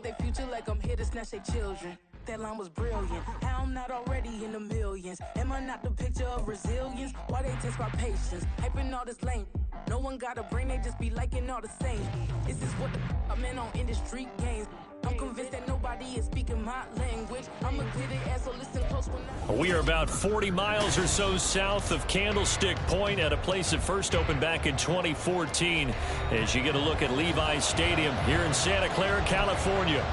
their future like I'm here to snatch their children. That line was brilliant. How I'm not already in the millions. Am I not the picture of resilience? Why they test my patience? Hyping all this lame. No one got a brain, they just be liking all the same. This is what the I'm in on industry games. I'm convinced that nobody is speaking my language. I'm a clear the ass, so listen close when We are about 40 miles or so south of Candlestick Point at a place that first opened back in 2014 as you get a look at Levi's Stadium here in Santa Clara, California.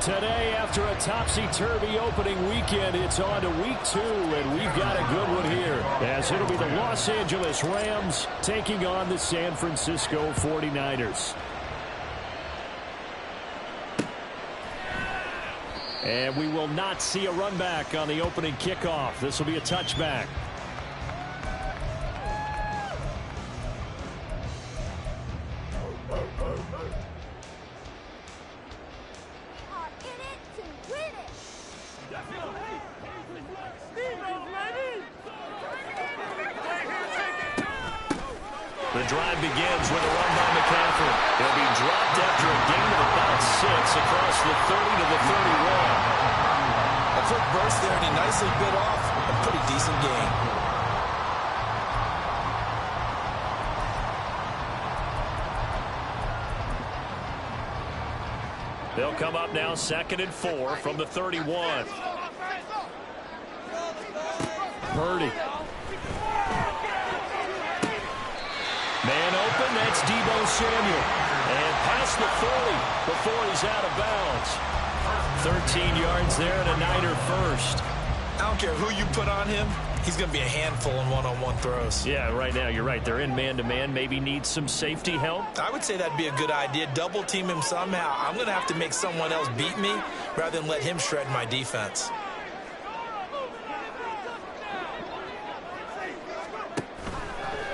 Today, after a topsy-turvy opening weekend, it's on to week 2, and we've got a good one here, as it'll be the Los Angeles Rams taking on the San Francisco 49ers. And we will not see a run back on the opening kickoff. This will be a touchback. The drive begins with a run by McCaffrey. He'll be dropped after a gain of about 6 across the 30 to the 31. A quick burst there, and he nicely bit off a pretty decent gain. They'll come up now 2nd and 4 from the 31. Purdy. Man open, that's Deebo Samuel. And past the 40 before he's out of bounds. 13 yards there and a Niner first. I don't care who you put on him, he's going to be a handful in one-on-one throws. Yeah, right now, you're right. They're in man-to-man. Maybe needs some safety help. I would say that'd be a good idea. Double team him somehow. I'm going to have to make someone else beat me rather than let him shred my defense.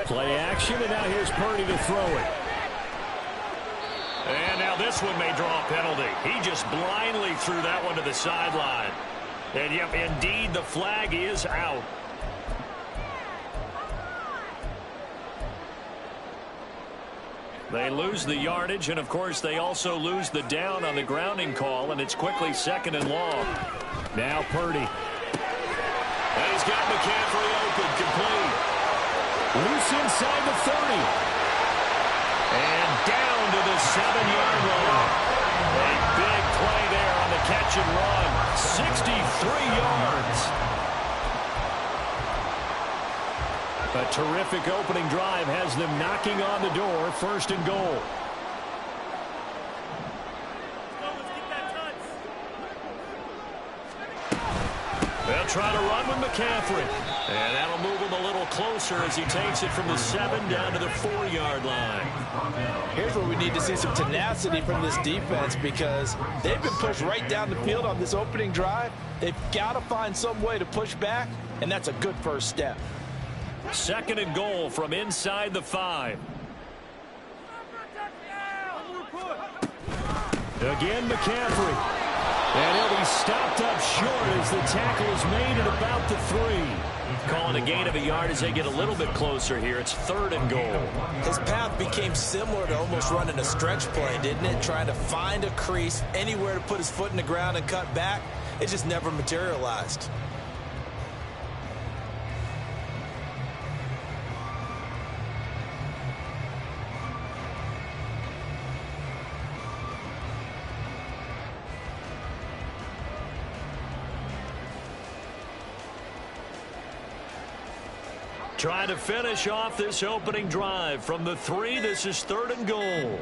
Play action, and now here's Purdy to throw it. And now this one may draw a penalty. He just blindly threw that one to the sideline. And, yep, indeed, the flag is out. They lose the yardage, and, of course, they also lose the down on the grounding call, and it's quickly 2nd and long. Now Purdy. And he's got McCaffrey open, complete. Loose inside the 30. And down to the 7-yard line. A big play there on the catch and run. 63 yards. A terrific opening drive has them knocking on the door. 1st and goal. They'll try to run with McCaffrey. And that'll move him a little closer as he takes it from the 7 down to the 4-yard line. Here's where we need to see some tenacity from this defense because they've been pushed right down the field on this opening drive. They've got to find some way to push back, and that's a good first step. 2nd and goal from inside the 5. Again, McCaffrey. And he'll be stopped up short as the tackle is made at about the 3. Calling a gain of a yard as they get a little bit closer here. It's 3rd and goal. His path became similar to almost running a stretch play, didn't it? Trying to find a crease, anywhere to put his foot in the ground and cut back. It just never materialized. Trying to finish off this opening drive from the 3. This is 3rd and goal.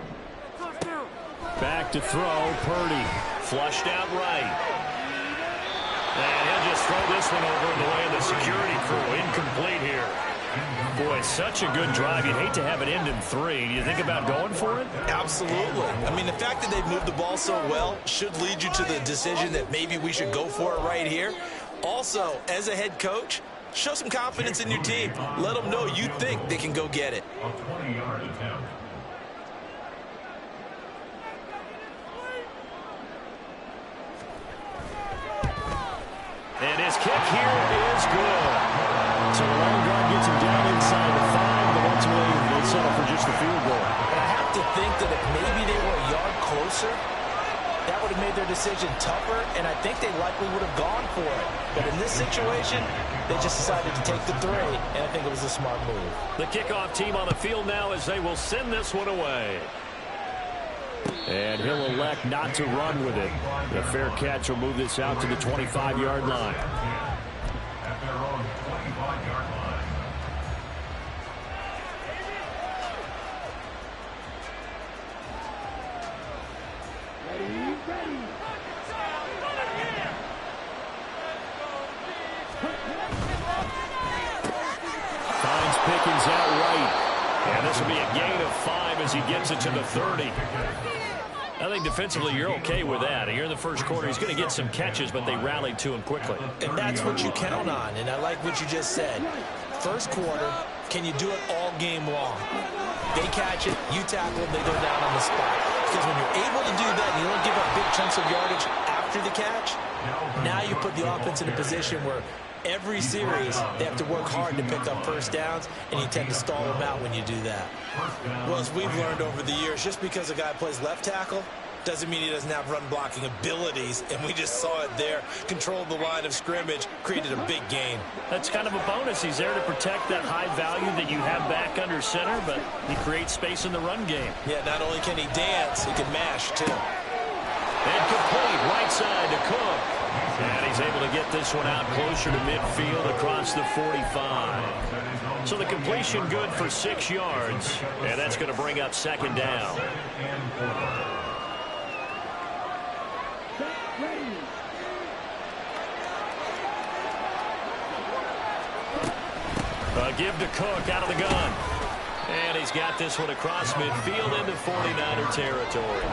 Back to throw. Purdy flushed out right. And he'll just throw this one over in the way of the security crew. Incomplete here. Boy, such a good drive. You'd hate to have it end in 3. Do you think about going for it? Absolutely. I mean, the fact that they've moved the ball so well should lead you to the decision that maybe we should go for it right here. Also, as a head coach, show some confidence in your team. Let them know you think they can go get it. A 20-yard attempt. And his kick here is good. So the long drive gets him down inside the 5, but ultimately they settle for just the field goal. I have to think that if maybe they were a yard closer, that would have made their decision tougher, and I think they likely would have gone for it. But in this situation, they just decided to take the 3, and I think it was a smart move. The kickoff team on the field now as they will send this one away. And he'll elect not to run with it. The fair catch will move this out to the 25-yard line. At their own 25-yard line. Finds Pickens out right. And this will be a gain of 5 as he gets it to the 30. I think defensively you're okay with that. Here in the first quarter, he's going to get some catches, but they rallied to him quickly. And that's what you count on, and I like what you just said. First quarter, can you do it all game long? They catch it, you tackle them, they go down on the spot. Because when you're able to do that and you don't give up big chunks of yardage after the catch, now you put the offense in a position where every series they have to work hard to pick up first downs, and you tend to stall them out when you do that. Well, as we've learned over the years, just because a guy plays left tackle doesn't mean he doesn't have run blocking abilities, and we just saw it there. Controlled the line of scrimmage, created a big gain. That's kind of a bonus. He's there to protect that high value that you have back under center, but he creates space in the run game. Yeah, not only can he dance, he can mash, too. And complete, right side to Cook. And he's able to get this one out closer to midfield across the 45. So the completion good for 6 yards, and that's going to bring up second down. Give to Cook out of the gun. And he's got this one across midfield into 49er territory.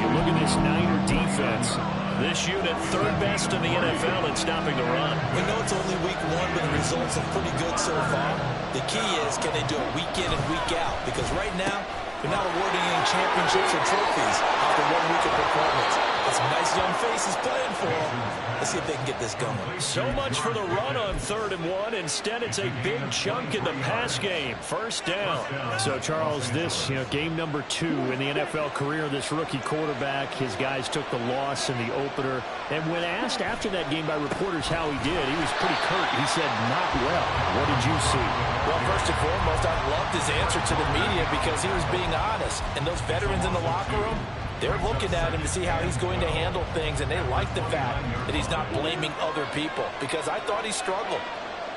You look at this Niner defense. This unit, 3rd best in the NFL in stopping the run. We know it's only week 1, but the results are pretty good so far. The key is, can they do it week in and week out? Because right now, they're not awarding any championships or trophies after 1 week of performance. Got some nice young faces playing for them. Let's see if they can get this going. So much for the run on 3rd and 1. Instead, it's a big chunk in the pass game. First down. So, Charles, this, game number 2 in the NFL career, this rookie quarterback, his guys took the loss in the opener. And when asked after that game by reporters how he did, he was pretty curt. He said, not well. What did you see? Well, first and foremost, I loved his answer to the media because he was being honest. And those veterans in the locker room, they're looking at him to see how he's going to handle things, and they like the fact that he's not blaming other people, because I thought he struggled.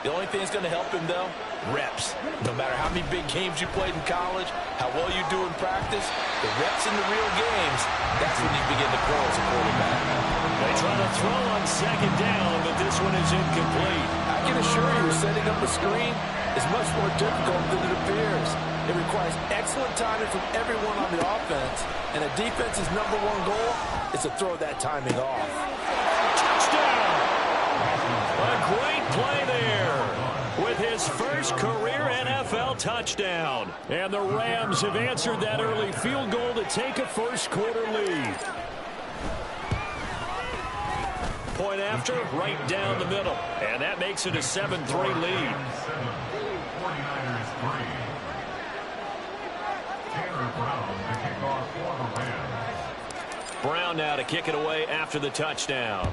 The only thing that's going to help him, though, reps. No matter how many big games you played in college, how well you do in practice, the reps in the real games, that's when you begin to grow as a quarterback. They try to throw on second down, but this one is incomplete. I can assure you, setting up a screen is much more difficult than it appears. It requires excellent timing from everyone on the offense, and a defense's #1 goal is to throw that timing off. Touchdown! A great play there with his first career NFL touchdown. And the Rams have answered that early field goal to take a first quarter lead. Point after, right down the middle. And that makes it a 7-3 lead. Brown now to kick it away after the touchdown.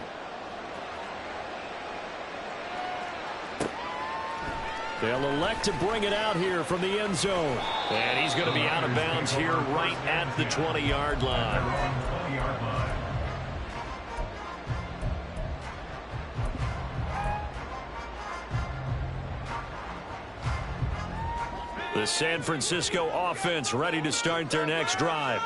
They'll elect to bring it out here from the end zone. And he's going to be out of bounds here right at the 20-yard line. The San Francisco offense ready to start their next drive.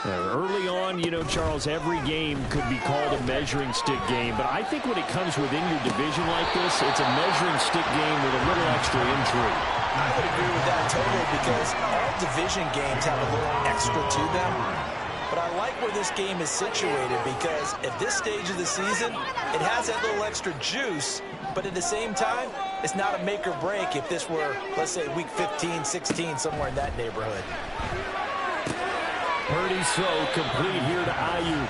Early on, Charles, every game could be called a measuring stick game. But I think when it comes within your division like this, it's a measuring stick game with a little extra intrigue. I would agree with that totally, because all division games have a little extra to them. But I like where this game is situated, because at this stage of the season, it has that little extra juice. But at the same time, it's not a make or break if this were, let's say, week 15, 16, somewhere in that neighborhood. Purdy throw complete here to Ayuk.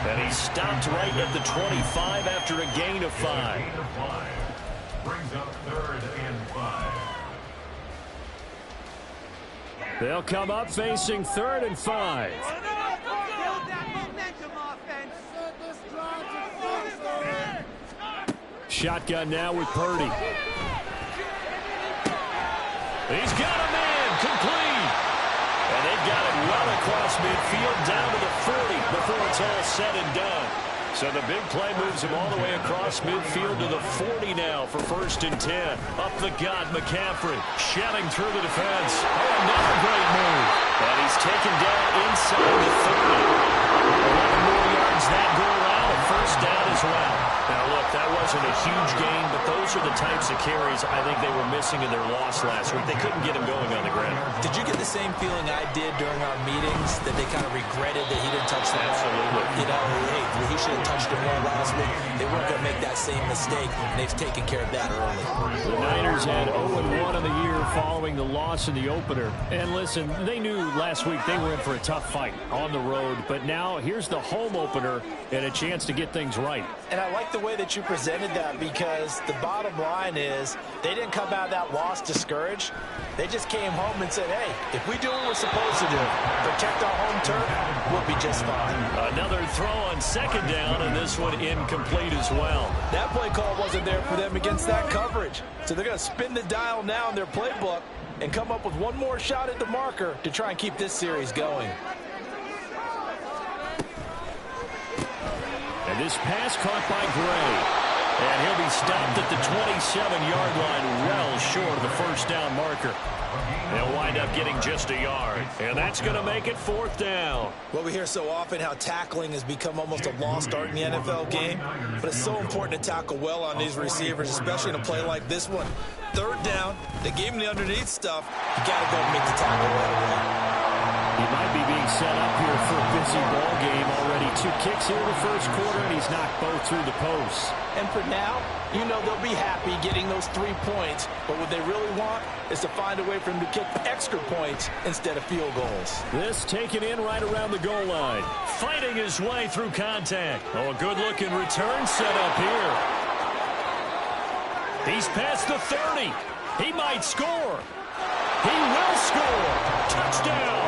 And he stopped right at the 25 after a gain of 5. Brings up 3rd and 5. They'll come up facing 3rd and 5. Build that momentum. Shotgun now with Purdy. He's got a man, complete. And they've got it well across midfield down to the 40 before it's all said and done. So the big play moves him all the way across midfield to the 40 now for 1st and 10. Up the gut, McCaffrey shelling through the defense. Oh, another great move. And he's taken down inside the 30. 11 more yards that go around. A 1st down as well. Now, look, that wasn't a huge gain, but those are the types of carries I think they were missing in their loss last week. They couldn't get him going on the ground. Did you get the same feeling I did during our meetings, that they kind of regretted that he didn't touch the ball? Absolutely. You know, hey, he should have touched it more last week. They weren't going to make that same mistake, and they've taken care of that early. The Niners had 0-1 on the year following the loss in the opener. And listen, they knew last week they were in for a tough fight on the road, but now here's the home opener and a chance to get things right. And I like the way that you presented that, because the bottom line is they didn't come out of that loss discouraged. They just came home and said, hey, if we do what we're supposed to do, protect our home turf, we'll be just fine. Another throw on 2nd down, and this one incomplete as well. That play call wasn't there for them against that coverage. So they're going to spin the dial now in their playbook and come up with one more shot at the marker to try and keep this series going. And this pass caught by Gray. And he'll be stopped at the 27-yard line, well short of the 1st down marker. They'll wind up getting just a yard. And that's going to make it 4th down. Well, we hear so often how tackling has become almost a lost art in the NFL game. But it's so important to tackle well on these receivers, especially in a play like this one. 3rd down, they gave him the underneath stuff. You got to go and make the tackle right away. He might be being set up here for a busy ball game already. 2 kicks here in the 1st quarter, and he's knocked both through the posts. And for now, you know they'll be happy getting those 3 points. But what they really want is to find a way for them to kick extra points instead of field goals. This taken in right around the goal line. Fighting his way through contact. Oh, a good-looking return set up here. He's past the 30. He might score. He will score. Touchdown.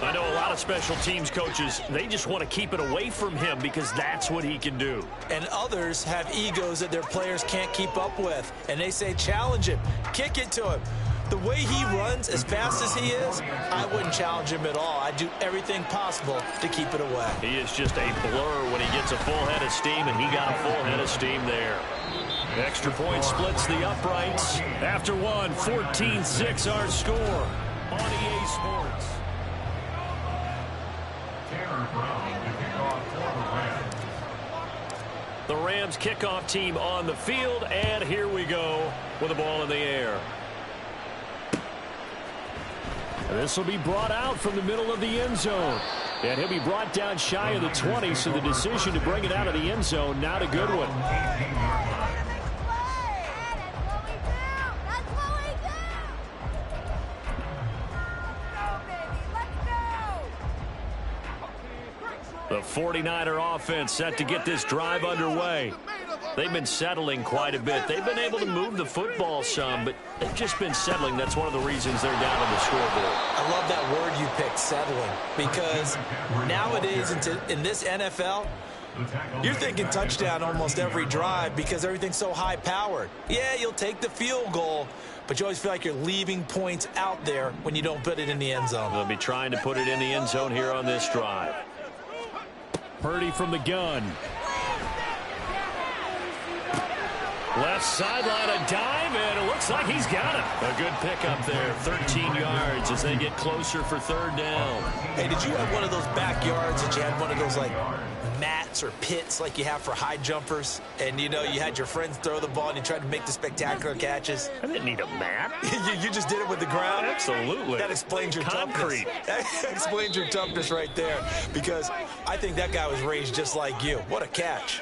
I know a lot of special teams coaches, they just want to keep it away from him because that's what he can do. And others have egos that their players can't keep up with. And they say, challenge him, kick it to him. The way he runs, as fast as he is, I wouldn't challenge him at all. I'd do everything possible to keep it away. He is just a blur when he gets a full head of steam, and he got a full head of steam there. Extra point splits the uprights. After one, 14-6 our score on EA Sports. The Rams kickoff team on the field, and here we go with the ball in the air. And this will be brought out from the middle of the end zone. And he'll be brought down shy of the 20, so the decision to bring it out of the end zone, not a good one. The 49er offense set to get this drive underway. They've been settling quite a bit. They've been able to move the football some, but they've just been settling. That's one of the reasons they're down on the scoreboard. I love that word you picked, settling, because nowadays in this NFL, you're thinking touchdown almost every drive because everything's so high-powered. Yeah, you'll take the field goal, but you always feel like you're leaving points out there when you don't put it in the end zone. They'll be trying to put it in the end zone here on this drive. Purdy from the gun. Left sideline, a dive, and it looks like he's got it. A good pickup there, 13 yards as they get closer for 3rd down. Hey, did you have one of those backyards that you had one of those, like, mats or pits like you have for high jumpers? And, you know, you had your friends throw the ball and you tried to make the spectacular catches? I didn't need a mat. you just did it with the ground? Absolutely. That explains your concrete. Toughness. That explains your toughness right there, because I think that guy was raised just like you. What a catch.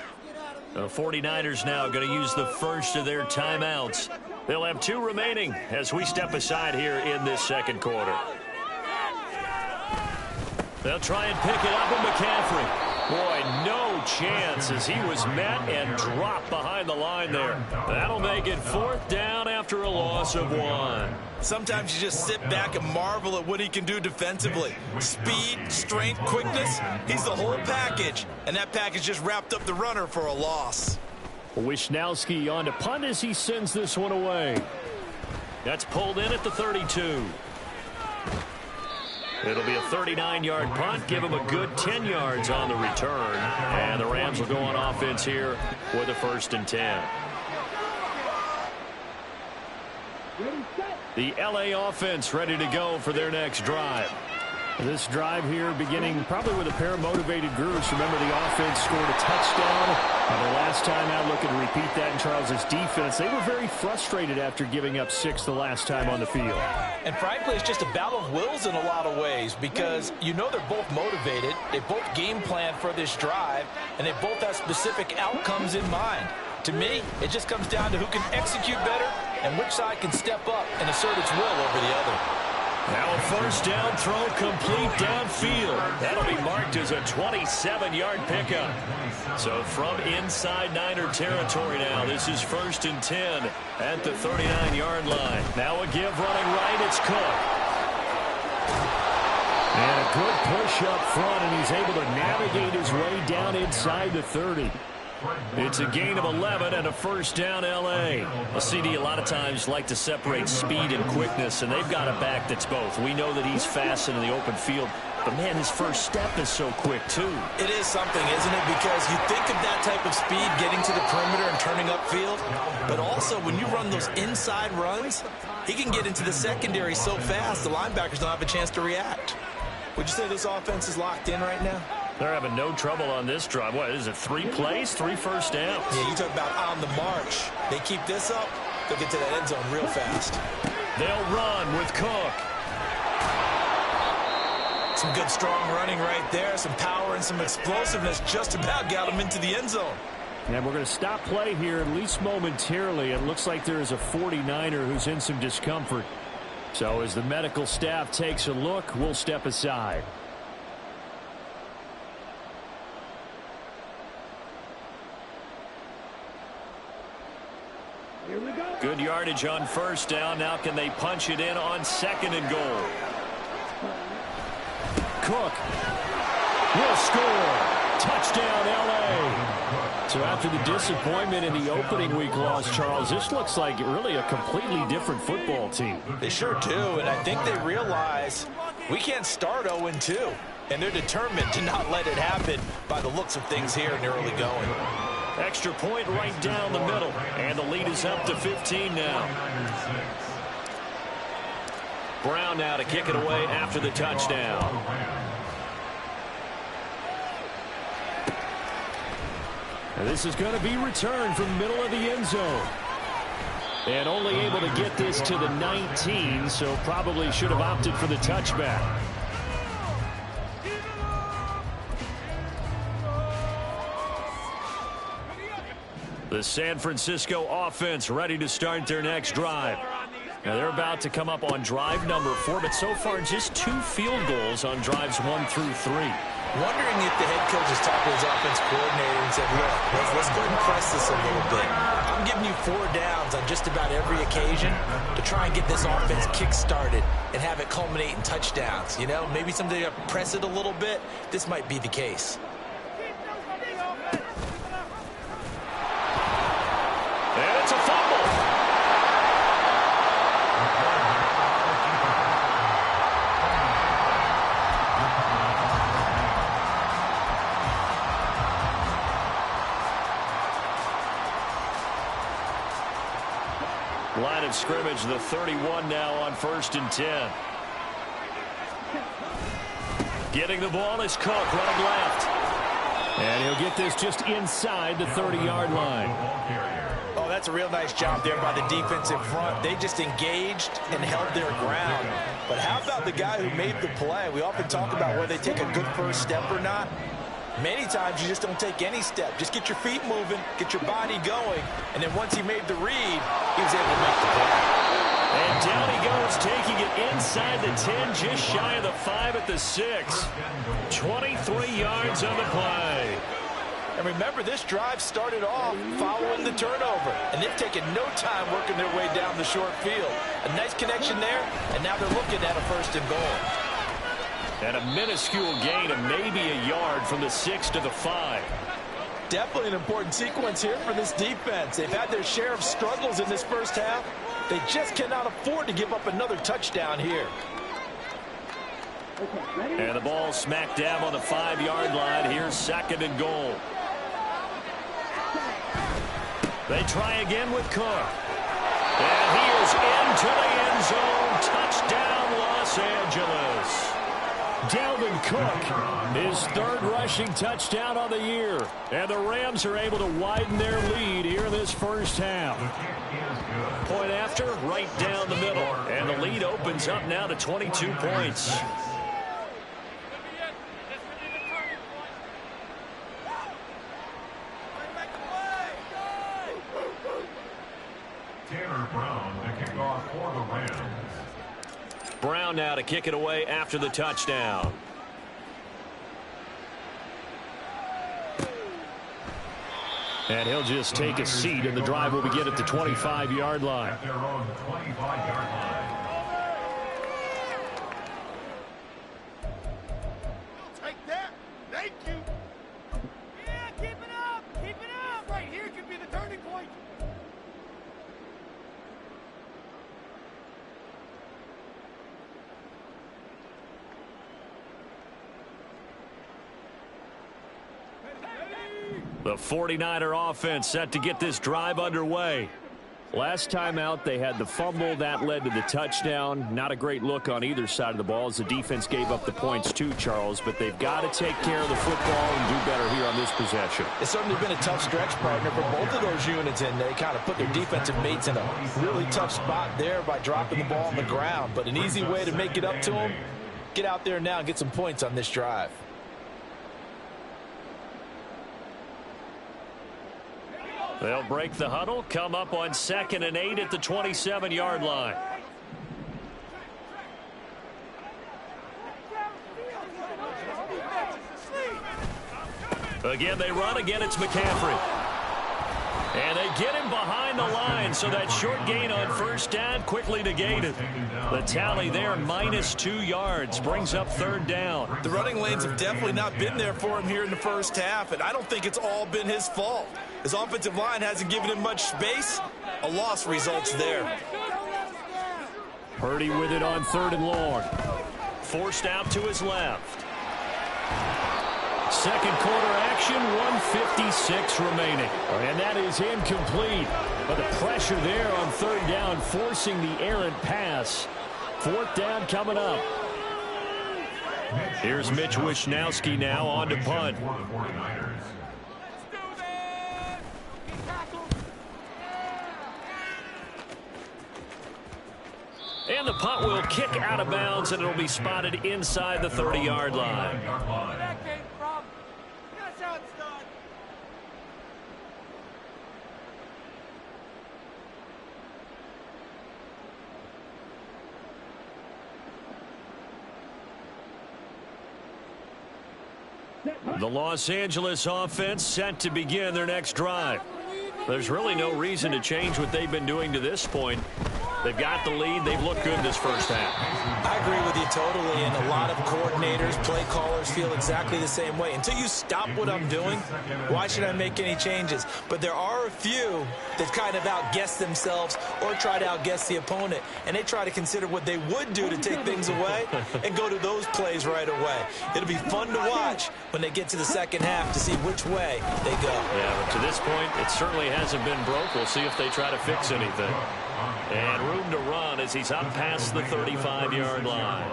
The 49ers now going to use the first of their timeouts. They'll have 2 remaining as we step aside here in this 2nd quarter. They'll try and pick it up with McCaffrey. Boy, no chance as he was met and dropped behind the line there. That'll make it 4th down after a loss of 1. Sometimes you just sit back and marvel at what he can do defensively. Speed, strength, quickness, he's the whole package. And that package just wrapped up the runner for a loss. Wisnowski on to punt as he sends this one away. That's pulled in at the 32. It'll be a 39-yard punt. Give him a good 10 yards on the return. And the Rams will go on offense here with a 1st and 10. The LA offense ready to go for their next drive. This drive here beginning probably with a pair of motivated groups. Remember, the offense scored a touchdown. And the last time out, looking to repeat that in Charles' defense. They were very frustrated after giving up 6 the last time on the field. And frankly, it's just a battle of wills in a lot of ways because you know they're both motivated. They both game plan for this drive, and they both have specific outcomes in mind. To me, it just comes down to who can execute better and which side can step up and assert its will over the other. Now a 1st down throw complete downfield. That'll be marked as a 27-yard pickup. So from inside Niner territory now, this is 1st and 10 at the 39-yard line. Now a give running right, it's Cook. And a good push up front, and he's able to navigate his way down inside the 30. It's a gain of 11 and a 1st down L.A. A CD a lot of times like to separate speed and quickness, and they've got a back that's both. We know that he's fast in the open field, but, man, his first step is so quick, too. It is something, isn't it? Because you think of that type of speed getting to the perimeter and turning upfield, but also when you run those inside runs, he can get into the secondary so fast the linebackers don't have a chance to react. Would you say this offense is locked in right now? They're having no trouble on this drive. What is it, 3 plays, 3 first downs? Yeah, you talk about on the march. They keep this up, they'll get to that end zone real fast. They'll run with Cook. Some good, strong running right there. Some power and some explosiveness just about got him into the end zone. And we're going to stop play here, at least momentarily. It looks like there is a 49er who's in some discomfort. So as the medical staff takes a look, we'll step aside. Good yardage on 1st down. Now can they punch it in on 2nd and goal? Cook will score. Touchdown, L.A. So after the disappointment in the opening week loss, Charles, this looks like really a completely different football team. They sure do, and I think they realize we can't start 0-2, and they're determined to not let it happen by the looks of things here in the early going. Extra point right down the middle, and the lead is up to 15 now. Brown now to kick it away after the touchdown. And this is going to be returned from the middle of the end zone. And only able to get this to the 19, so probably should have opted for the touchback. The San Francisco offense ready to start their next drive. Now they're about to come up on drive number 4, but so far just 2 field goals on drives 1 through 3. Wondering if the head coach has talked to his offense coordinator and said, look, let's go ahead and press this a little bit. I'm giving you 4 downs on just about every occasion to try and get this offense kick-started and have it culminate in touchdowns. You know, maybe someday you press it a little bit. This might be the case. And it's a fumble. Line of scrimmage, the 31 now on 1st and 10. Getting the ball is Cook running left. And he'll get this just inside the 30-yard line. Oh, that's a real nice job there by the defensive front. They just engaged and held their ground. But how about the guy who made the play? We often talk about whether they take a good first step or not. Many times you just don't take any step. Just get your feet moving, get your body going, and then once he made the read, he was able to make the play. And down he goes, taking it inside the 10, just shy of the 5 at the 6. 23 yards on the play. And remember, this drive started off following the turnover, and they've taken no time working their way down the short field. A nice connection there, and now they're looking at a 1st and goal. And a minuscule gain of maybe a yard from the 6 to the 5. Definitely an important sequence here for this defense. They've had their share of struggles in this first half. They just cannot afford to give up another touchdown here. And the ball smack dab on the 5-yard line. Here's 2nd and goal. They try again with Cook. And he is into the end zone. Touchdown, Los Angeles. Dalvin Cook, his 3rd rushing touchdown on the year. And the Rams are able to widen their lead here in this first half. Point after, right down the middle. And the lead opens up now to 22 points. Brown to kick off for the Rams. Brown now to kick it away after the touchdown. And he'll just take a seat, and the drive will begin at the 25-yard line. At their own 25-yard line. Take that. Thank you. Yeah, keep it up. Keep it up. Right here could be the turning point. The 49er offense set to get this drive underway. Last time out, they had the fumble. That led to the touchdown. Not a great look on either side of the ball as the defense gave up the points too, Charles. But they've got to take care of the football and do better here on this possession. It's certainly been a tough stretch, partner, for both of those units, and they kind of put their defensive mates in a really tough spot there by dropping the ball on the ground. But an easy way to make it up to them, get out there now and get some points on this drive. They'll break the huddle, come up on 2nd and 8 at the 27-yard line. Again, they run. Again, it's McCaffrey. And they get him behind the line, so that short gain on 1st down quickly negated. The tally there, -2 yards, brings up 3rd down. The running lanes have definitely not been there for him here in the first half, and I don't think it's all been his fault. His offensive line hasn't given him much space. A loss results there. Purdy with it on 3rd and long. Forced out to his left. Second quarter action, 1:56 remaining. And that is incomplete. But the pressure there on 3rd down, forcing the errant pass. 4th down coming up. Here's Mitch Wishnowsky now on to punt. And the punt will kick out of bounds, and it'll be spotted inside the 30-yard line. The Los Angeles offense set to begin their next drive. There's really no reason to change what they've been doing to this point. They've got the lead. They've looked good this first half. I agree with you totally, and a lot of coordinators, play callers feel exactly the same way. Until you stop what I'm doing, why should I make any changes? But there are a few that kind of outguess themselves or try to outguess the opponent, and they try to consider what they would do to take things away and go to those plays right away. It'll be fun to watch when they get to the second half to see which way they go. Yeah, but to this point, it certainly hasn't been broke. We'll see if they try to fix anything. And room to run as he's up past the 35-yard line.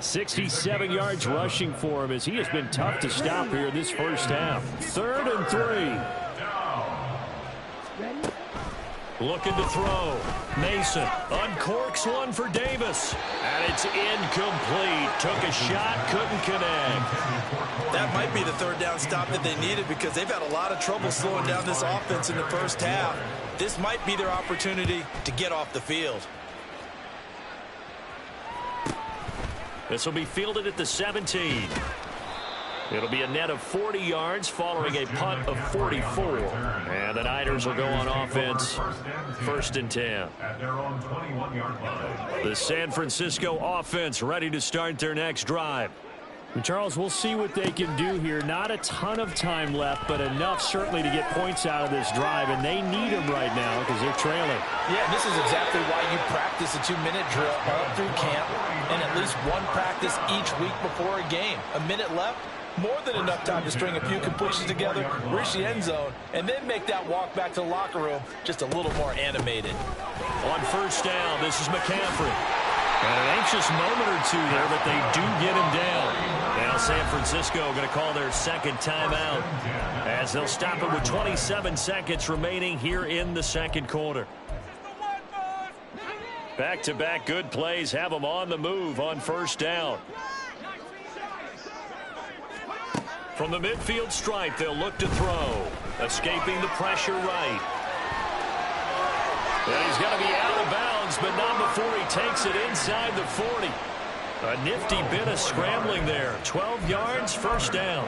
67 yards rushing for him as he has been tough to stop here this first half. 3rd and 3. Looking to throw. Mason uncorks one for Davis. And it's incomplete. Took a shot, couldn't connect. That might be the 3rd down stop that they needed because they've had a lot of trouble slowing down this offense in the first half. This might be their opportunity to get off the field. This will be fielded at the 17. It'll be a net of 40 yards following a punt of 44. And the Niners will go on offense, 1st and 10. At their own 21-yard line. The San Francisco offense ready to start their next drive. And Charles, we'll see what they can do here. Not a ton of time left, but enough certainly to get points out of this drive, and they need them right now because they're trailing. Yeah, this is exactly why you practice a 2-minute drill all through camp and at least one practice each week before a game. A minute left, more than enough time to string a few completions together, reach the end zone, and then make that walk back to the locker room just a little more animated. On 1st down, this is McCaffrey. And an anxious moment or two there, but they do get him down. Now San Francisco going to call their 2nd timeout as they'll stop it with 27 seconds remaining here in the 2nd quarter. Back-to-back good plays have them on the move on 1st down. From the midfield stripe, they'll look to throw. Escaping the pressure right. And he's going to be out of bounds, but not before he takes it inside the 40. A nifty bit of scrambling there. 12 yards, 1st down.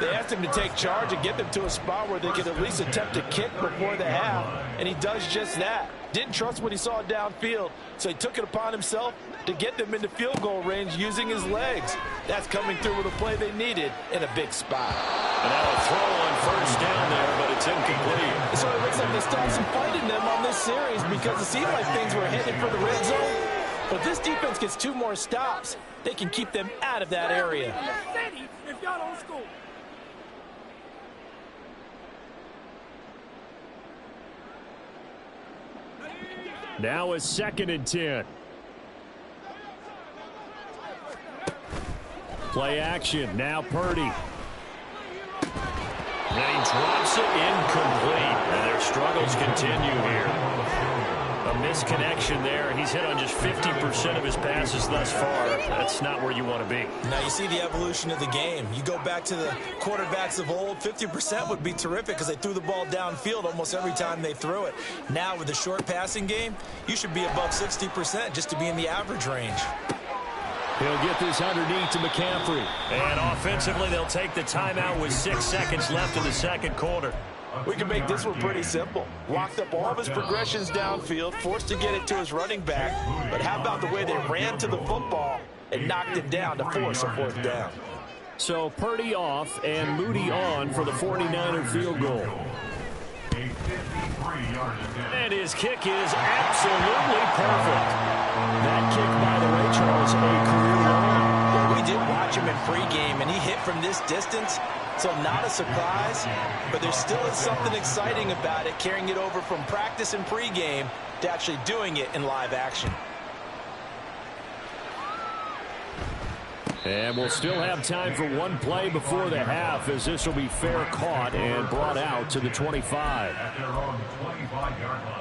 They asked him to take charge and get them to a spot where they could at least attempt to kick before the half, and he does just that. Didn't trust what he saw downfield, so he took it upon himself to get them into field goal range using his legs. That's coming through with a play they needed in a big spot. And now a throw on 1st down there, but it's incomplete. So it looks like they stopped some fight in them on this series because it seemed like things were headed for the red zone. But this defense gets 2 more stops. They can keep them out of that area. If y'all don't score. Now a 2nd and 10. Play action. Now Purdy. And he drops it incomplete. And their struggles continue here. A misconnection there. He's hit on just 50% of his passes thus far. That's not where you want to be. Now you see the evolution of the game. You go back to the quarterbacks of old, 50% would be terrific because they threw the ball downfield almost every time they threw it. Now with the short passing game, you should be above 60% just to be in the average range. He'll get this underneath to McCaffrey. And offensively, they'll take the timeout with 6 seconds left in the 2nd quarter. We can make this one pretty simple. Locked up all of his progressions downfield, forced to get it to his running back. But how about the way they ran to the football and knocked it down to force a 4th down? So Purdy off and Moody on for the 49er field goal. And his kick is absolutely perfect. That kick, by the way, Charles, a career long. Well, we did watch him in pregame, and he hit from this distance. So not a surprise, but there still is something exciting about it, carrying it over from practice and pregame to actually doing it in live action. And we'll still have time for one play before the half, as this will be fair caught and brought out to the 25. At their own 25-yard line.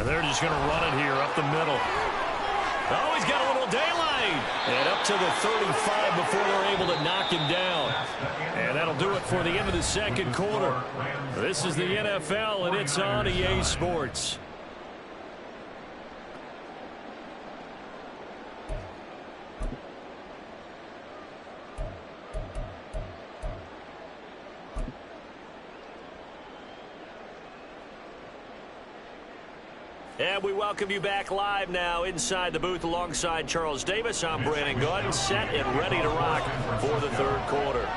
They're just going to run it here up the middle. Oh, he's got a little daylight. And up to the 35 before they're able to knock him down. And that'll do it for the end of the 2nd quarter. This is the NFL, and it's on EA Sports. And we welcome you back live now inside the booth alongside Charles Davis. I'm Brandon Gordon, set and ready to rock for the 3rd quarter.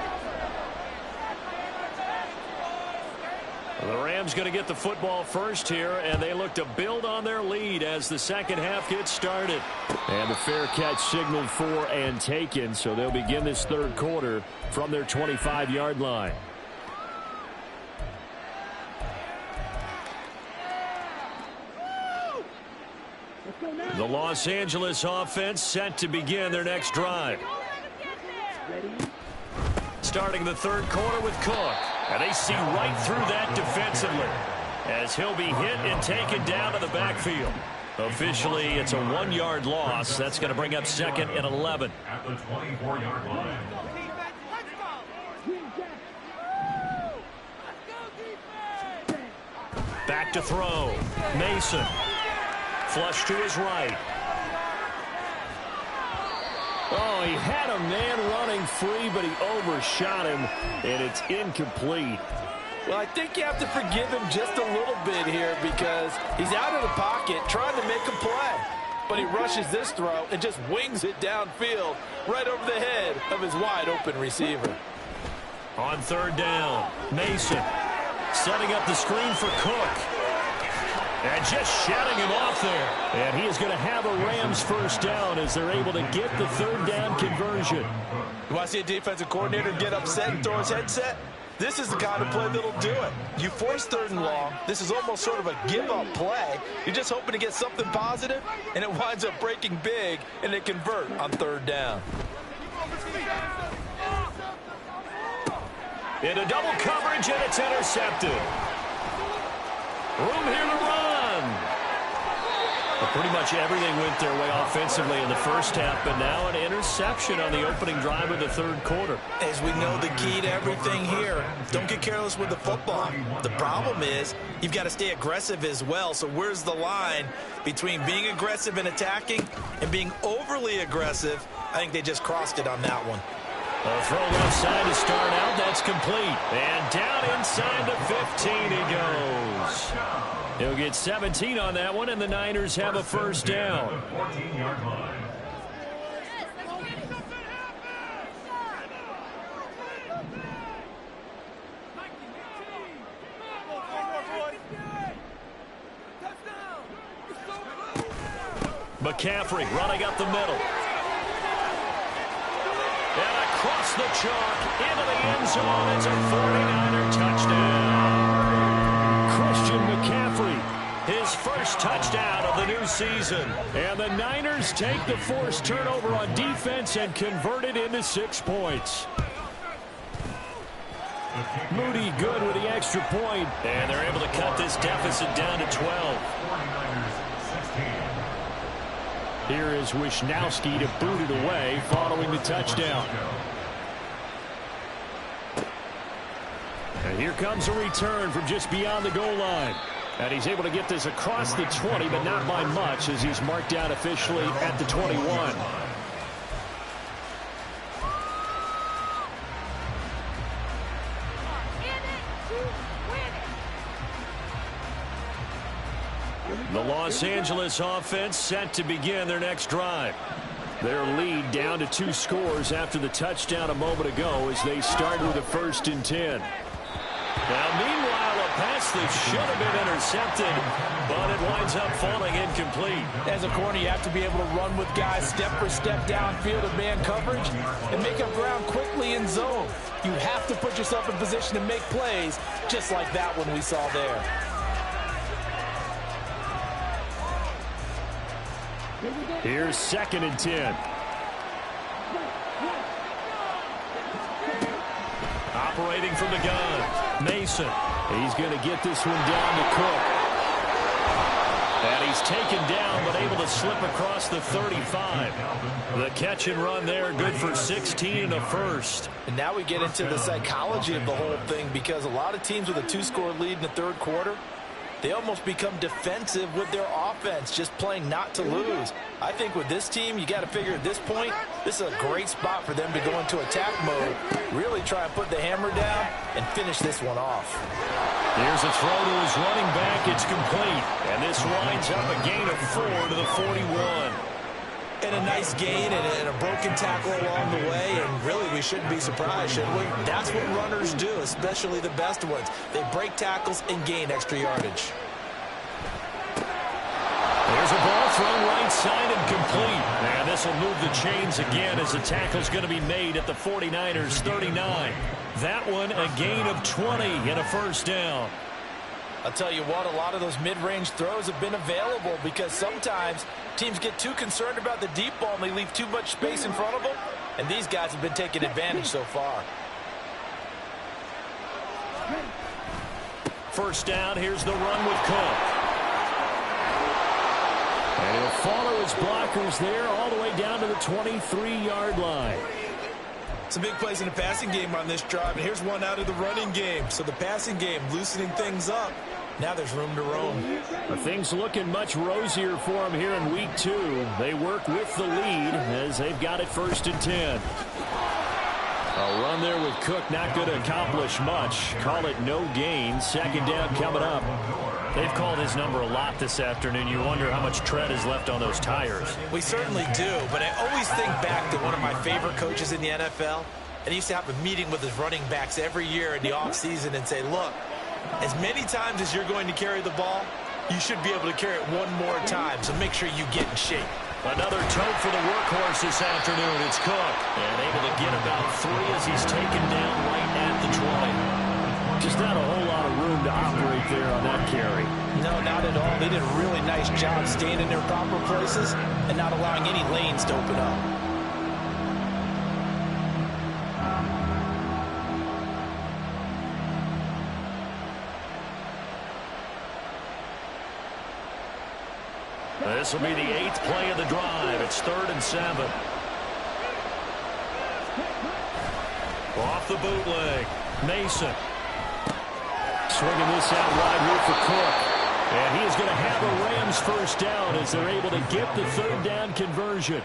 The Rams going to get the football first here, and they look to build on their lead as the 2nd half gets started. And the fair catch signaled for and taken, so they'll begin this 3rd quarter from their 25-yard line. The Los Angeles offense set to begin their next drive. Starting the 3rd quarter with Cook. And they see right through that defensively. as he'll be hit and taken down to the backfield. Officially, it's a 1-yard loss. That's going to bring up 2nd and 11. At the 24-yard line. Back to throw. Mason. Flush to his right. Oh, he had a man running free, but he overshot him, and it's incomplete. Well, I think you have to forgive him just a little bit here because he's out of the pocket trying to make a play. But he rushes this throw and just wings it downfield right over the head of his wide-open receiver. On 3rd down, Mason setting up the screen for Cook. And just shutting him off there. And he is going to have a Rams first down as they're able to get the 3rd down conversion. You want to see a defensive coordinator get upset and throw his headset? This is the kind of play that'll do it. You force 3rd and long. This is almost sort of a give-up play. You're just hoping to get something positive, and it winds up breaking big, and they convert on 3rd down. Into double coverage, and it's intercepted. Room here to run. Well, pretty much everything went their way offensively in the first half, but now an interception on the opening drive of the 3rd quarter. As we know, the key to everything here, don't get careless with the football. The problem is you've got to stay aggressive as well. So where's the line between being aggressive and attacking and being overly aggressive? I think they just crossed it on that one. A throw left side to start out. That's complete. And down inside the 15 he goes. He'll get 17 on that one, and the Niners have a first down. 14-yard line. McCaffrey running up the middle. And across the chalk into the end zone. It's a 49er touchdown. Christian McCaffrey, his first touchdown of the new season. And the Niners take the forced turnover on defense and convert it into 6 points. Moody good with the extra point. And they're able to cut this deficit down to 12. 49ers 16. Here is Wisnowski to boot it away following the touchdown. And here comes a return from just beyond the goal line. And he's able to get this across the 20, but not by much as he's marked down officially at the 21. The Los Angeles offense set to begin their next drive. Their lead down to 2 scores after the touchdown a moment ago as they start with a 1st and 10. Now, meanwhile, a pass that should have been intercepted, but it winds up falling incomplete. As a corner, you have to be able to run with guys step for step downfield in man coverage and make up ground quickly in zone. You have to put yourself in position to make plays, just like that one we saw there. Here's 2nd and 10. Operating from the gun, Mason. He's going to get this one down to Cook. And he's taken down, but able to slip across the 35. The catch and run there, good for 16 and a first. And now we get into the psychology of the whole thing because a lot of teams with a 2-score lead in the 3rd quarter, they almost become defensive with their offense, just playing not to lose. I think with this team, you got to figure at this point, this is a great spot for them to go into attack mode, really try and put the hammer down and finish this one off. Here's a throw to his running back. It's complete. And this winds up a gain of 4 to the 41. And a nice gain and a broken tackle along the way, and really we shouldn't be surprised, should we? That's what runners do, especially the best ones. They break tackles and gain extra yardage. There's a ball thrown right side and complete. And this will move the chains again as the tackle's going to be made at the 49ers 39. That one a gain of 20 and a first down. I'll tell you what, a lot of those mid-range throws have been available because sometimes teams get too concerned about the deep ball and they leave too much space in front of them, and these guys have been taking advantage so far. first down. Here's the run with Cook. And he'll follow his blockers there all the way down to the 23-yard line. Some big plays in the passing game on this drive, and here's one out of the running game. So the passing game loosening things up. Now there's room to roam. But things looking much rosier for them here in week 2. They work with the lead as they've got it 1st and 10. A run there with Cook, not going to accomplish much. Call it no gain. 2nd down coming up. They've called his number a lot this afternoon. You wonder how much tread is left on those tires. We certainly do, but I always think back to one of my favorite coaches in the NFL, and he used to have a meeting with his running backs every year in the offseason and say, look, as many times as you're going to carry the ball, you should be able to carry it one more time, so make sure you get in shape. Another tote for the workhorse this afternoon. It's Cook, and able to get about 3 as he's taken down right at the 20. Just not a whole lot of room to operate there on that carry. No, not at all. They did a really nice job staying in their proper places and not allowing any lanes to open up. This will be the 8th play of the drive. It's 3rd and 7. Off the bootleg. Mason. Swinging this out wide here for Cook. And he is going to have a Rams first down as they're able to get the 3rd down conversion.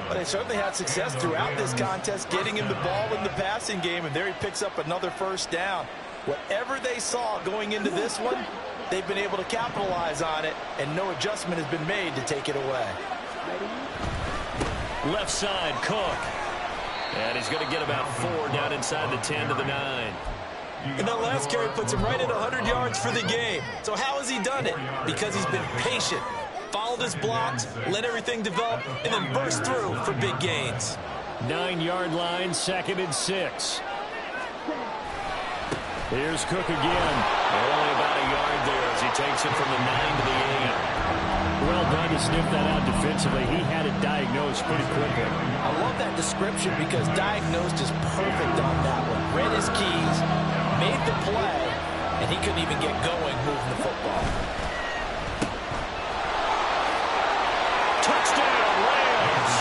But they certainly had success throughout this contest getting him the ball in the passing game, and there he picks up another first down. Whatever they saw going into this one, they've been able to capitalize on it, and no adjustment has been made to take it away. Left side, Cook. And he's going to get about 4 down inside the 10 to the 9. And that last carry puts him right at 100 yards for the game. So how has he done it? Because he's been patient, followed his blocks, let everything develop, and then burst through for big gains. 9-yard line, 2nd and 6. Here's Cook again. Only about a yard there as he takes it from the 9 to the 8. Well done to sniff that out defensively. He had it diagnosed pretty quickly. I love that description because diagnosed is perfect on that one. Read his keys, made the play, and he couldn't even get going moving the football. Touchdown, Rams!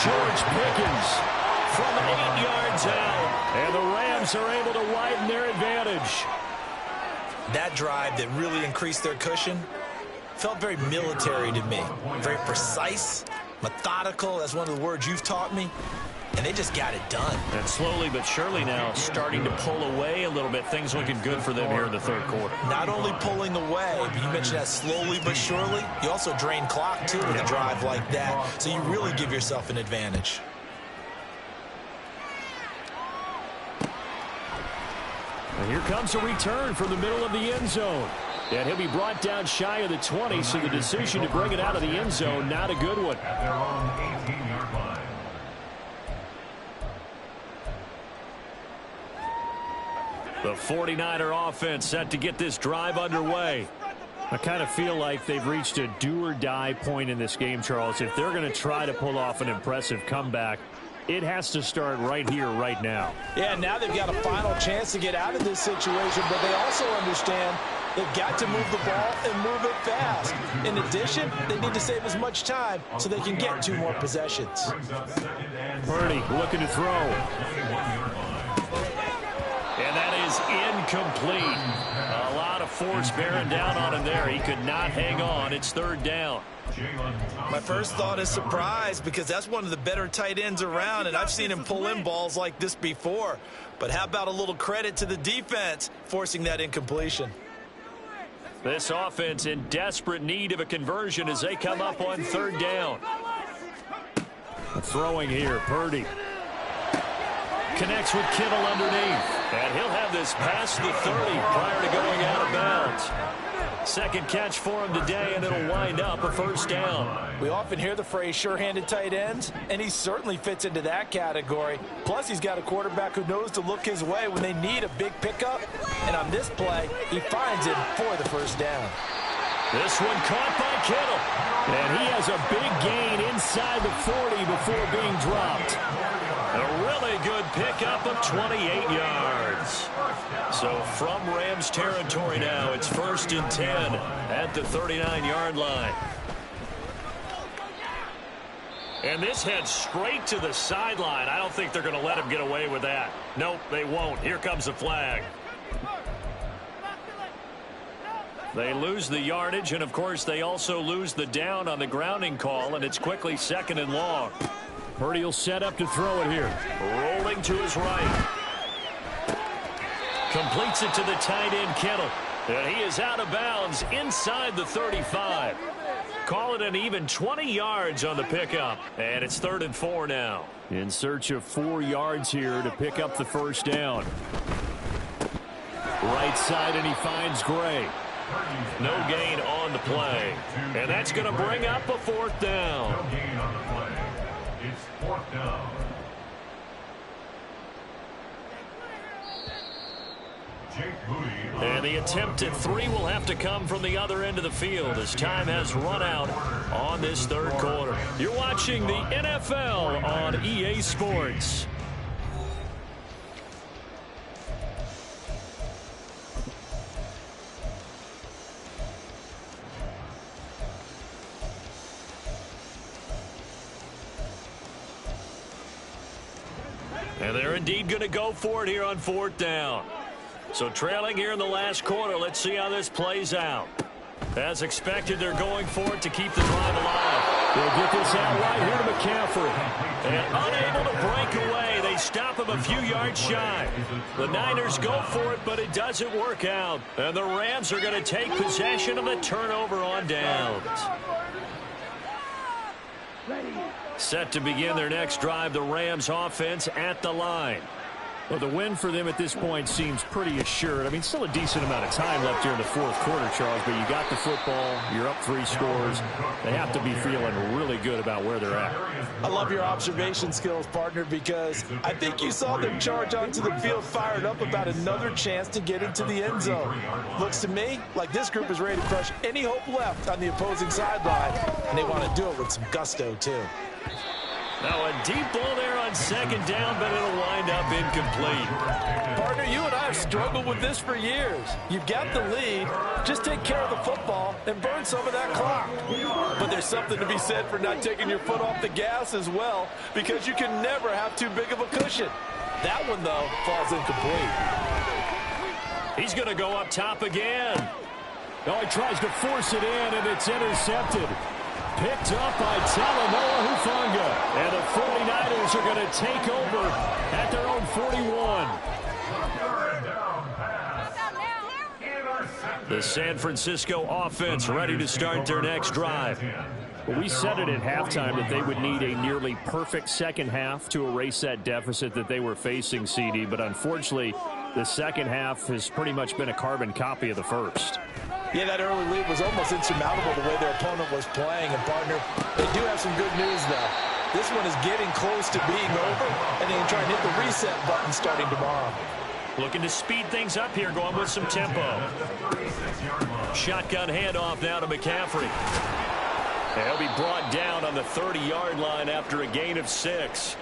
George Pickens from 8 yards out. And the Rams are able to widen their advantage. That drive that really increased their cushion felt very military to me. Very precise, methodical. That's one of the words you've taught me. And they just got it done. And slowly but surely now starting to pull away a little bit. Things looking good for them here in the 3rd quarter. Not only pulling away, but you mentioned that slowly but surely. You also drain clock, too, with a drive like that. So you really give yourself an advantage. And here comes a return from the middle of the end zone. And he'll be brought down shy of the 20, so the decision to bring it out of the end zone, not a good one. At their own 18-yard line. The 49er offense set to get this drive underway. I kind of feel like they've reached a do-or-die point in this game, Charles. If they're going to try to pull off an impressive comeback, it has to start right here, right now. Yeah, now they've got a final chance to get out of this situation, but they also understand they've got to move the ball and move it fast. In addition, they need to save as much time so they can get 2 more possessions. Purdy looking to throw. And that is incomplete. A lot of force bearing down on him there. He could not hang on. It's 3rd down. My first thought is surprise because that's one of the better tight ends around, and I've seen him pull in balls like this before. But how about a little credit to the defense forcing that incompletion? This offense in desperate need of a conversion as they come up on 3rd down. Throwing here, Purdy. Connects with Kittle underneath. And he'll have this past the 30 prior to going out of bounds. 2nd catch for him today, and it'll wind up a 1st down. We often hear the phrase sure-handed tight ends, and he certainly fits into that category. Plus, he's got a quarterback who knows to look his way when they need a big pickup. And on this play, he finds it for the 1st down. This one caught by Kittle. And he has a big gain inside the 40 before being dropped. A really good pickup of 28 yards. So from Rams territory now, it's 1st and 10 at the 39-yard line. And this heads straight to the sideline. I don't think they're going to let him get away with that. Nope, they won't. Here comes the flag. They lose the yardage, and, of course, they also lose the down on the grounding call, and it's quickly 2nd and long. Purdy will set up to throw it here. Rolling to his right. Completes it to the tight end, Kittle. And he is out of bounds inside the 35. Call it an even 20 yards on the pickup. And it's 3rd and 4 now. In search of 4 yards here to pick up the first down. Right side, and he finds Gray. No gain on the play. And that's going to bring up a 4th down. No gain on the play. It's 4th down. And the attempt at 3 will have to come from the other end of the field as time has run out on this 3rd quarter. You're watching the NFL on EA Sports. And they're indeed going to go for it here on 4th down. So trailing here in the last quarter, let's see how this plays out. As expected, they're going for it to keep the drive alive. They'll get this out right here to McCaffrey. And unable to break away. They stop him a few yards shy. The Niners go for it, but it doesn't work out. And the Rams are going to take possession of the turnover on downs. Set to begin their next drive, the Rams offense at the line. Well, the win for them at this point seems pretty assured. I mean, still a decent amount of time left here in the 4th quarter, Charles, but you got the football, you're up 3 scores. They have to be feeling really good about where they're at. I love your observation skills, partner, because I think you saw them charge onto the field fired up about another chance to get into the end zone. Looks to me like this group is ready to crush any hope left on the opposing sideline, and they want to do it with some gusto, too. Now a deep ball there on 2nd down, but it'll wind up incomplete. Partner, you and I have struggled with this for years. You've got the lead. Just take care of the football and burn some of that clock. But there's something to be said for not taking your foot off the gas as well, because you can never have too big of a cushion. That one, though, falls incomplete. He's going to go up top again. Oh, he tries to force it in, and it's intercepted. Picked up by Talanoa Hufanga. And the 49ers are going to take over at their own 41. The San Francisco offense ready to start their next drive. Well, we said it at halftime that they would need a nearly perfect second half to erase that deficit that they were facing, CD. But unfortunately, the second half has pretty much been a carbon copy of the first. Yeah, that early lead was almost insurmountable the way their opponent was playing. And, partner, they do have some good news, though. This one is getting close to being over, and they can try and hit the reset button starting tomorrow. Looking to speed things up here, going with some tempo. Shotgun handoff now to McCaffrey. He'll be brought down on the 30-yard line after a gain of 6.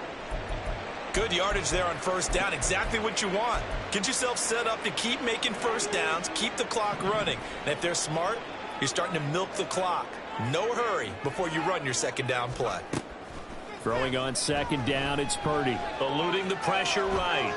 Good yardage there on 1st down. Exactly what you want. Get yourself set up to keep making 1st downs, keep the clock running. And if they're smart, you're starting to milk the clock. No hurry before you run your 2nd down play. Throwing on 2nd down, it's Purdy. Eluding the pressure right.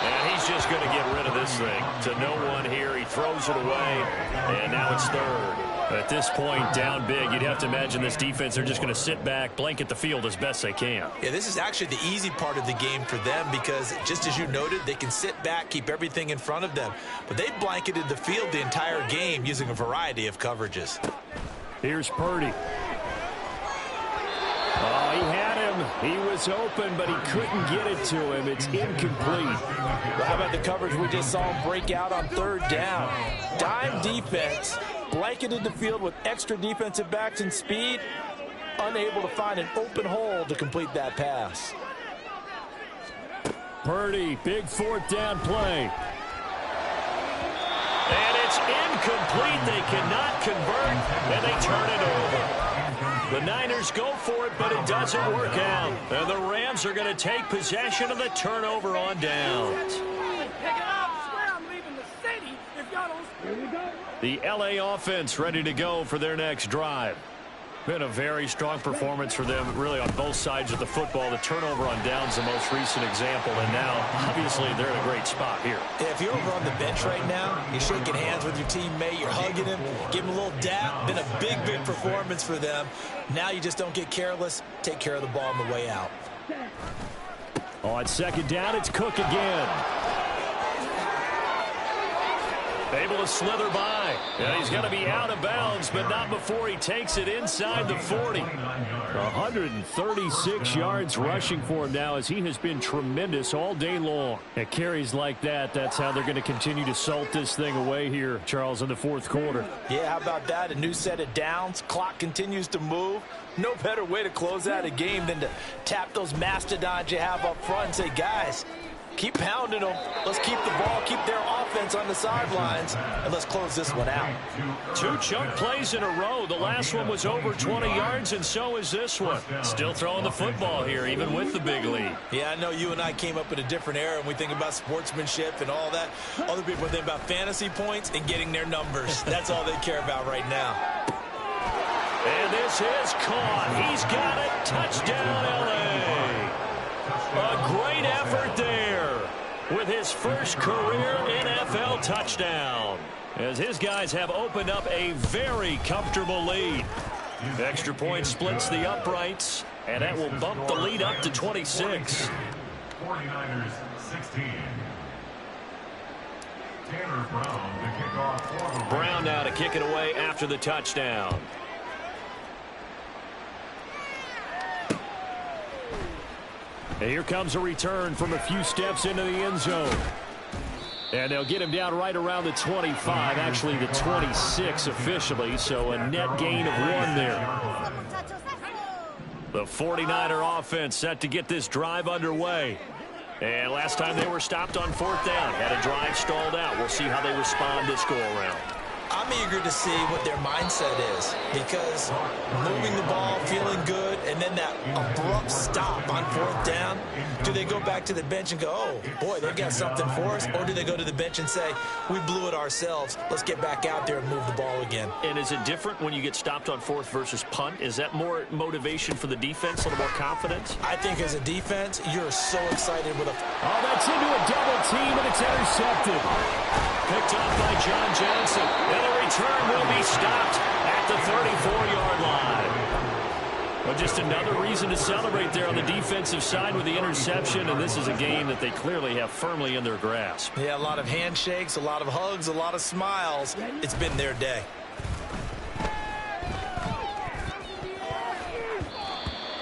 And he's just going to get rid of this thing. To no one here. He throws it away. And now it's 3rd. At this point, down big, you'd have to imagine this defense are just going to sit back, blanket the field as best they can. Yeah, this is actually the easy part of the game for them because, just as you noted, they can sit back, keep everything in front of them. But they've blanketed the field the entire game using a variety of coverages. Here's Purdy. Oh, he had him. He was open, but he couldn't get it to him. It's incomplete. Well, how about the coverage we just saw him break out on 3rd down? Dime defense. Blanketed the field with extra defensive backs and speed, unable to find an open hole to complete that pass. Purdy, big 4th down play. And it's incomplete. They cannot convert, and they turn it over. The Niners go for it, but it doesn't work out. And the Rams are going to take possession of the turnover on downs. Pick it up. I swear I'm leaving the city if y'all don't. Here we go. The LA offense ready to go for their next drive. Been a very strong performance for them, really, on both sides of the football. The turnover on downs, the most recent example, and now, obviously, they're in a great spot here. Yeah, if you're over on the bench right now, you're shaking hands with your teammate, you're hugging him, give him a little dap. Been a big, big performance for them. Now you just don't get careless. Take care of the ball on the way out. On second down, it's Cook again. Able to slither by. And he's going to be out of bounds, but not before he takes it inside the 40. 136 yards rushing for him now, as he has been tremendous all day long. At carries like that, that's how they're going to continue to salt this thing away here, Charles, in the fourth quarter. Yeah, how about that? A new set of downs. Clock continues to move. No better way to close out a game than to tap those mastodons you have up front and say, guys, keep pounding them. Let's keep the ball, keep their offense on the sidelines, and let's close this one out. 2 chunk plays in a row. The last one was over 20 yards, and so is this one. Still throwing the football here, even with the big lead. Yeah, I know you and I came up in a different era, and we think about sportsmanship and all that. Other people think about fantasy points and getting their numbers. That's all they care about right now. And this is caught. He's got it. Touchdown, L.A. A great effort there with his first career NFL touchdown, as his guys have opened up a very comfortable lead. Extra point splits the uprights, and that will bump the lead up to 26. 49ers 16. Tanner Brown, the kickoff for the Brown now to kick it away after the touchdown. And here comes a return from a few steps into the end zone. And they'll get him down right around the 25, actually the 26 officially, so a net gain of 1 there. The 49er offense set to get this drive underway. And last time they were stopped on 4th down, had a drive stalled out. We'll see how they respond this go-around. I'm eager to see what their mindset is, because moving the ball, feeling good, and then that abrupt stop on 4th down, do they go back to the bench and go, oh, boy, they've got something for us, or do they go to the bench and say, we blew it ourselves, let's get back out there and move the ball again? And is it different when you get stopped on 4th versus punt? Is that more motivation for the defense, a little more confidence? I think as a defense, you're so excited with a... Oh, that's into a double team, and it's intercepted. Picked up by John Johnson. And the return will be stopped at the 34-yard line. Well, just another reason to celebrate there on the defensive side with the interception, and this is a game that they clearly have firmly in their grasp. Yeah, a lot of handshakes, a lot of hugs, a lot of smiles. It's been their day.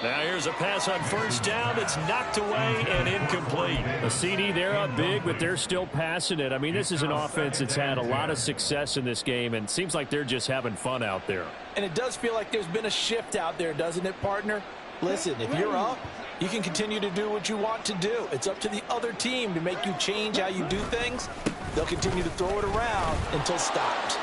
Now here's a pass on 1st down that's knocked away and incomplete. A CD, they're up big, but they're still passing it. I mean, this is an offense that's had a lot of success in this game, and it seems like they're just having fun out there. And it does feel like there's been a shift out there, doesn't it, partner? Listen, if you're up, you can continue to do what you want to do. It's up to the other team to make you change how you do things. They'll continue to throw it around until stopped.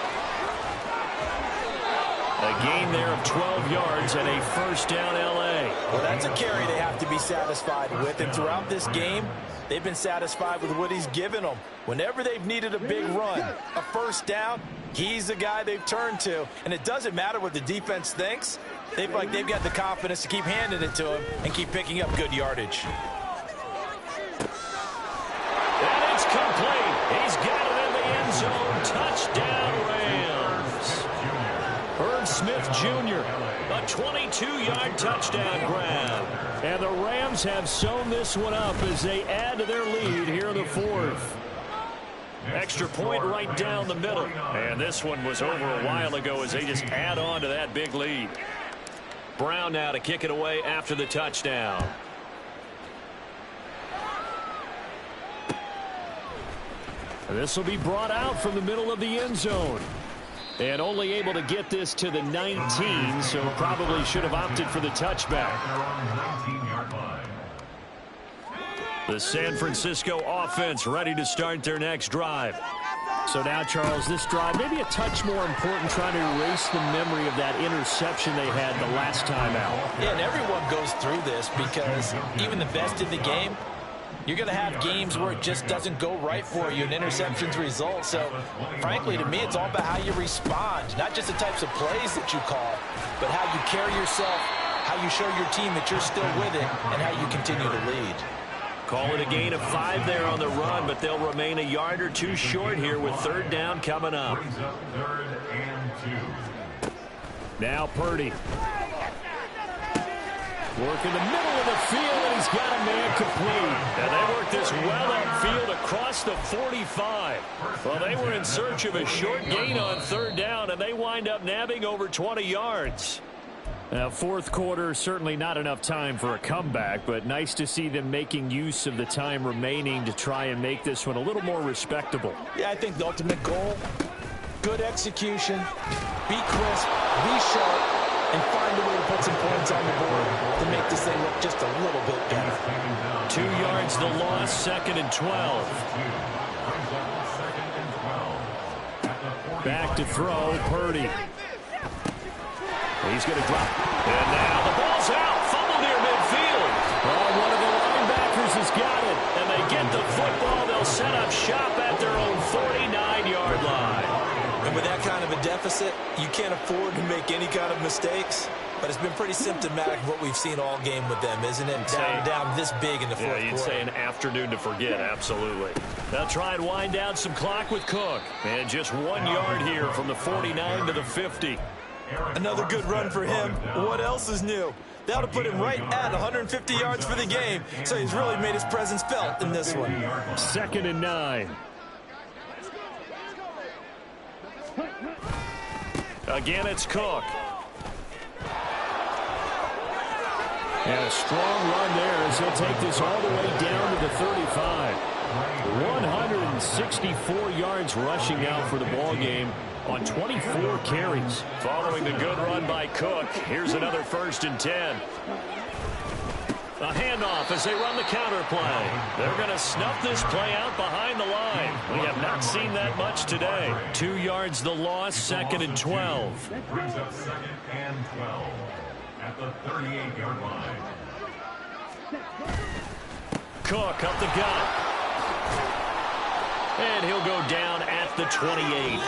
A gain there of 12 yards and a 1st down L.A. Well, that's a carry they have to be satisfied with. And throughout this game, they've been satisfied with what he's given them. Whenever they've needed a big run, a 1st down, he's the guy they've turned to. And it doesn't matter what the defense thinks. They've got the confidence to keep handing it to him and keep picking up good yardage. And it's complete. He's got it in the end zone. Touchdown, Rams. Herb Smith Jr., a 22-yard touchdown grab. And the Rams have sewn this one up as they add to their lead here in the 4th. Extra point right down the middle. And this one was over a while ago as they just add on to that big lead. Brown now to kick it away after the touchdown. And this will be brought out from the middle of the end zone. And only able to get this to the 19, so probably should have opted for the touchback. The San Francisco offense ready to start their next drive. So now, Charles, this drive maybe a touch more important, trying to erase the memory of that interception they had the last time out. Yeah, and everyone goes through this because even the best in the game, you're going to have games where it just doesn't go right for you and interceptions result. So, frankly, to me, it's all about how you respond, not just the types of plays that you call, but how you carry yourself, how you show your team that you're still with it, and how you continue to lead. Call it a gain of 5 there on the run, but they'll remain a yard or two short here with third down coming up. Brings up 3rd and 2. Now Purdy. Work in the middle of the field, and he's got a man complete. And they work this well upfield across the 45. Well, they were in search of a short gain on third down, and they wind up nabbing over 20 yards. Now, fourth quarter, certainly not enough time for a comeback, but nice to see them making use of the time remaining to try and make this one a little more respectable. Yeah, I think the ultimate goal, good execution, be crisp, be sharp, and find a way to put some points on the board to make this thing look just a little bit better. 2 yards the loss, 2nd and 12. Back to throw, Purdy. He's going to drop. And now the ball's out. Fumble near midfield. Oh, one of the linebackers has got it. And they get the football. They'll set up shop at their own 49-yard line. And with that kind of a deficit, you can't afford to make any kind of mistakes. But it's been pretty symptomatic of what we've seen all game with them, isn't it? Down this big in the fourth quarter. Yeah, you'd say an afternoon to forget, absolutely. They'll try and wind down some clock with Cook. And just 1 yard here from the 49 to the 50. Another good run for him. What else is new? That'll put him right at 150 yards for the game. So he's really made his presence felt in this one. 2nd and 9. Again, it's Cook. And a strong run there as he'll take this all the way down to the 35. 164 yards rushing now for the ball game on 24 carries. Following the good run by Cook, here's another 1st and 10. A handoff as they run the counter play. They're going to snuff this play out behind the line. We have not seen that much today. 2 yards the loss, 2nd and 12. That brings up 2nd and 12 at the 38-yard line. Cook up the gut. And he'll go down at the 28.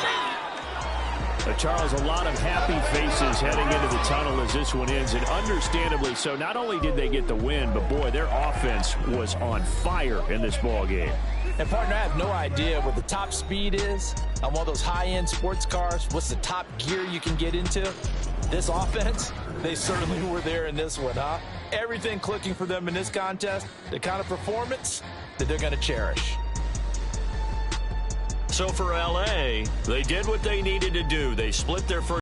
Charles, a lot of happy faces heading into the tunnel as this one ends, and understandably so. Not only did they get the win, but boy, their offense was on fire in this ball game. And partner, I have no idea what the top speed is on one of those high-end sports cars. What's the top gear you can get into? This offense, they certainly were there in this one, huh? Everything clicking for them in this contest, the kind of performance that they're going to cherish. So for L.A., they did what they needed to do. They split their first